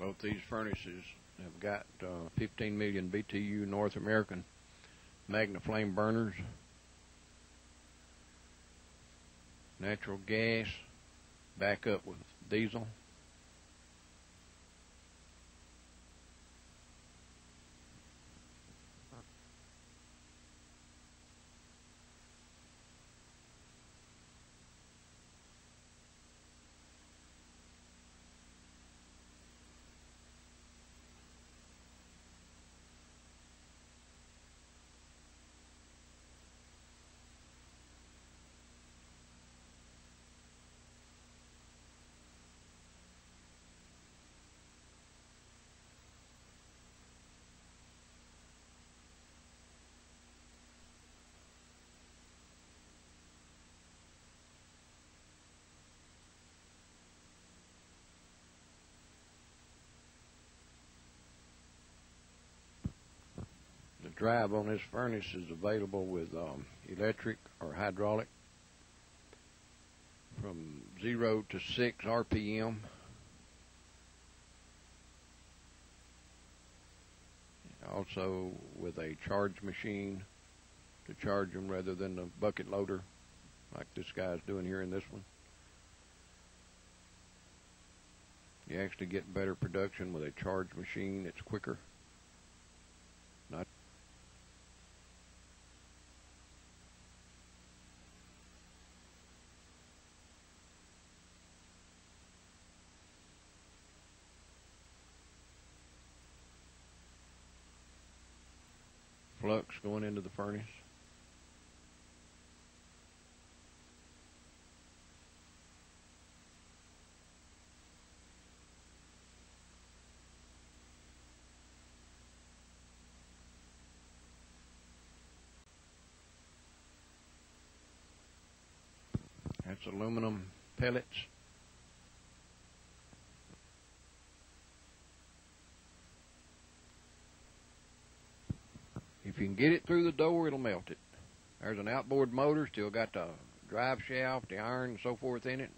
Both these furnaces have got 15 million BTU North American Magna Flame burners, natural gas, backup with diesel. The drive on this furnace is available with electric or hydraulic from 0 to 6 RPM. Also with a charge machine to charge them rather than the bucket loader like this guy's doing here in this one. You actually get better production with a charge machine. It's quicker. Not flux going into the furnace. That's aluminum pellets. If you can get it through the door, it'll melt it. There's an outboard motor, still got the drive shaft, the iron, and so forth in it,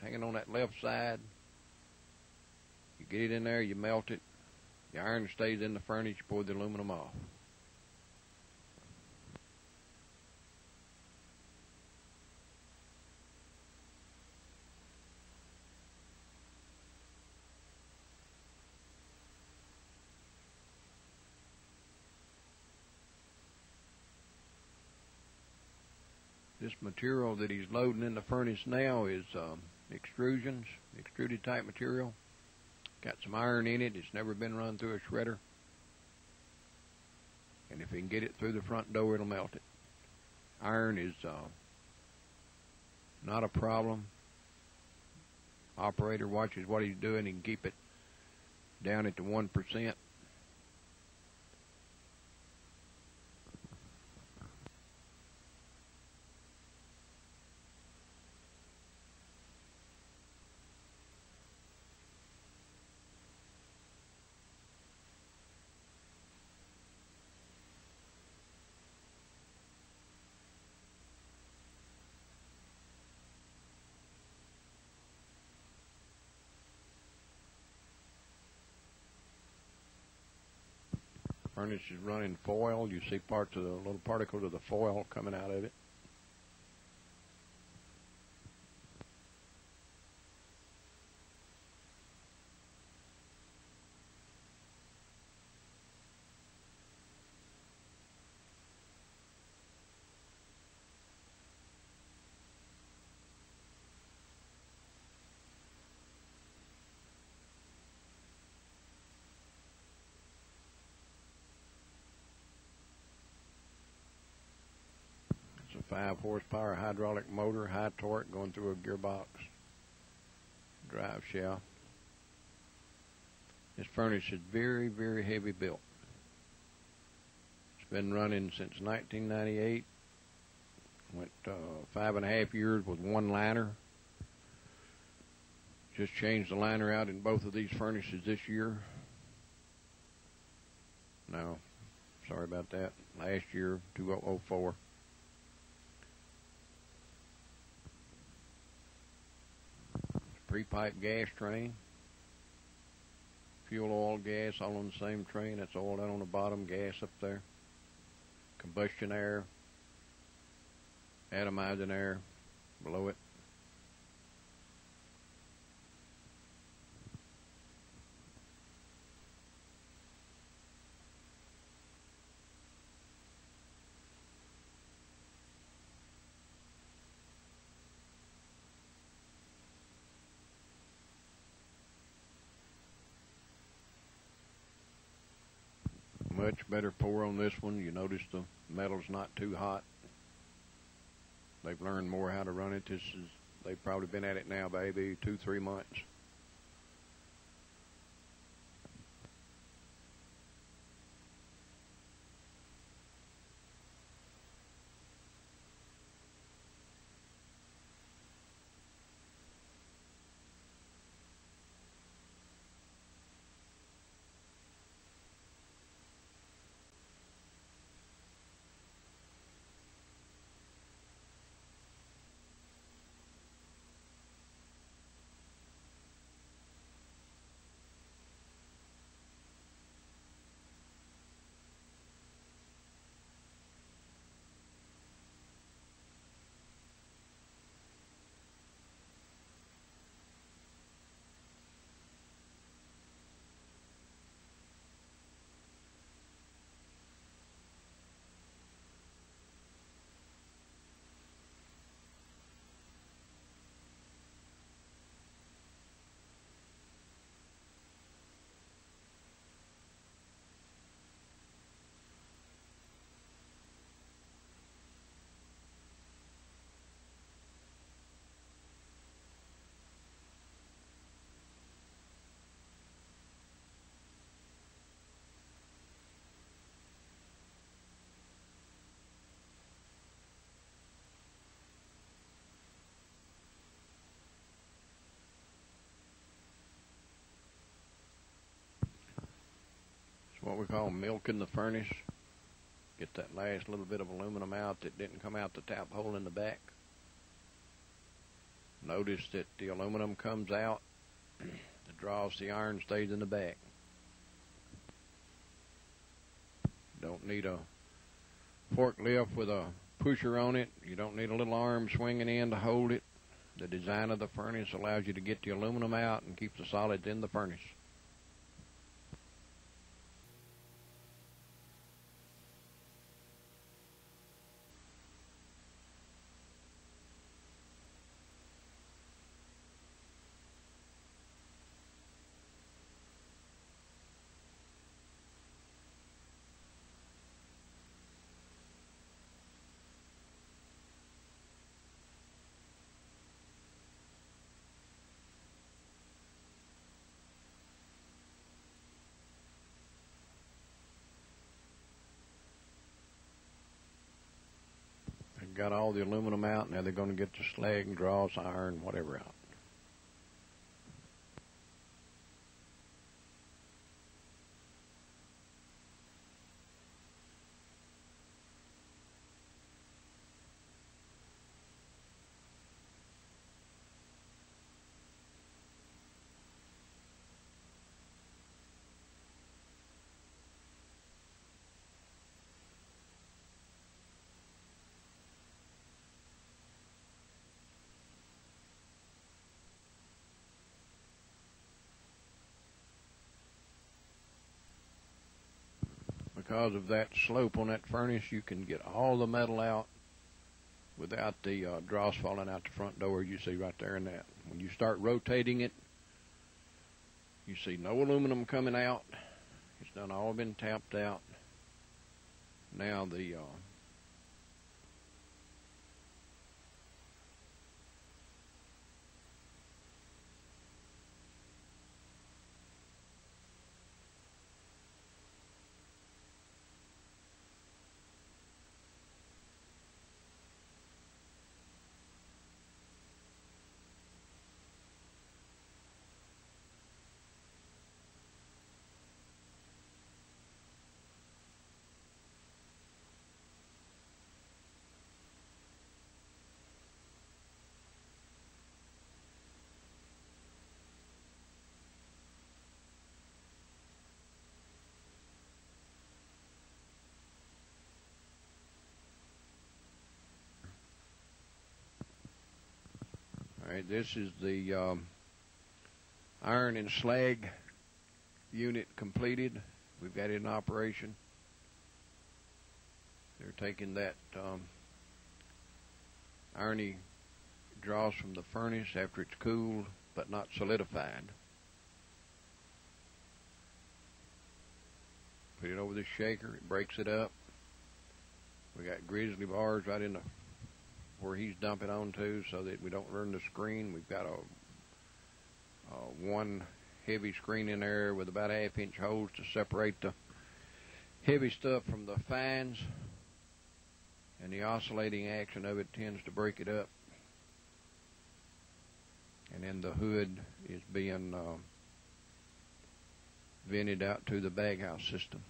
hanging on that left side. You get it in there, you melt it. The iron stays in the furnace, you pour the aluminum off. This material that he's loading in the furnace now is extrusions, extruded type material. Got some iron in it. It's never been run through a shredder. And if he can get it through the front door, it'll melt it. Iron is not a problem. Operator watches what he's doing. He can keep it down at the 1%. Furnace is running foil. You see parts of the little particles of the foil coming out of it. It's a 5 horsepower hydraulic motor, high torque, going through a gearbox drive shaft. This furnace is very, very heavy built. It's been running since 1998. Went 5.5 years with one liner. Just changed the liner out in both of these furnaces this year. No, sorry about that. Last year, 2004. Pre-pipe gas train. Fuel, oil, gas, all on the same train. That's oil down on the bottom, gas up there. Combustion air, atomizing air below it. Much better pour on this one. You notice the metal's not too hot. They've learned more how to run it. They've probably been at it now, baby, 2-3 months. It's what we call milking the furnace. Get that last little bit of aluminum out that didn't come out the tap hole in the back. Notice that the aluminum comes out, the dross, the iron stays in the back. Don't need a forklift with a pusher on it. You don't need a little arm swinging in to hold it. The design of the furnace allows you to get the aluminum out and keep the solids in the furnace. Got all the aluminum out. Now they're going to get the slag, dross, iron, whatever out. Because of that slope on that furnace, you can get all the metal out without the dross falling out the front door you see right there in that. When you start rotating it, you see no aluminum coming out. It's done all been tapped out. Now the Alright, this is the iron and slag unit completed. We've got it in operation. They're taking that irony dross from the furnace after it's cooled but not solidified. Put it over the shaker, it breaks it up. We got grizzly bars right in the where he's dumping onto so that we don't ruin the screen. We've got one heavy screen in there with about 1/2 inch holes to separate the heavy stuff from the fines, and the oscillating action of it tends to break it up. And then the hood is being vented out to the baghouse system.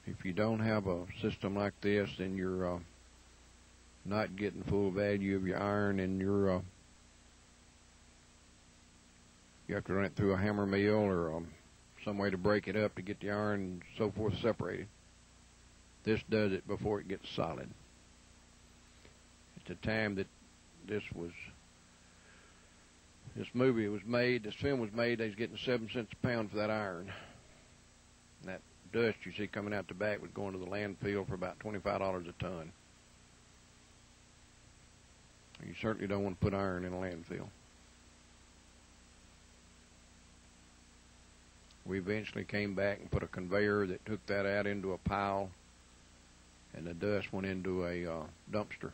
If you don't have a system like this, then you're not getting full value of your iron, and you have to run it through a hammer mill or some way to break it up to get the iron and so forth separated. This does it before it gets solid. At the time that this movie was made, this film was made, they was getting 7 cents a pound for that iron. And that dust you see coming out the back was going to the landfill for about $25 a ton. You certainly don't want to put iron in a landfill. We eventually came back and put a conveyor that took that out into a pile, and the dust went into a dumpster.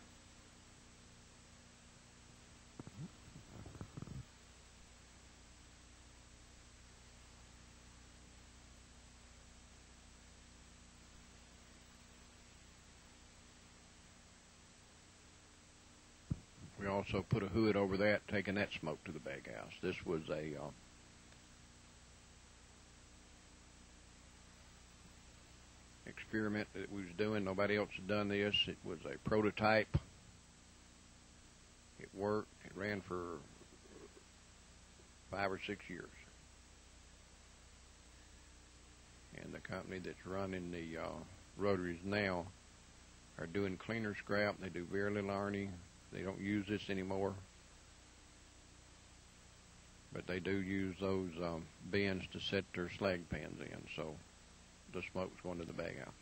We also put a hood over that, taking that smoke to the baghouse. This was a experiment that we was doing. Nobody else had done this. It was a prototype. It worked. It ran for 5 or 6 years. And the company that's running the rotaries now are doing cleaner scrap. They do very little ironing. They don't use this anymore, but they do use those bins to set their slag pans in, so the smoke's going to the baghouse.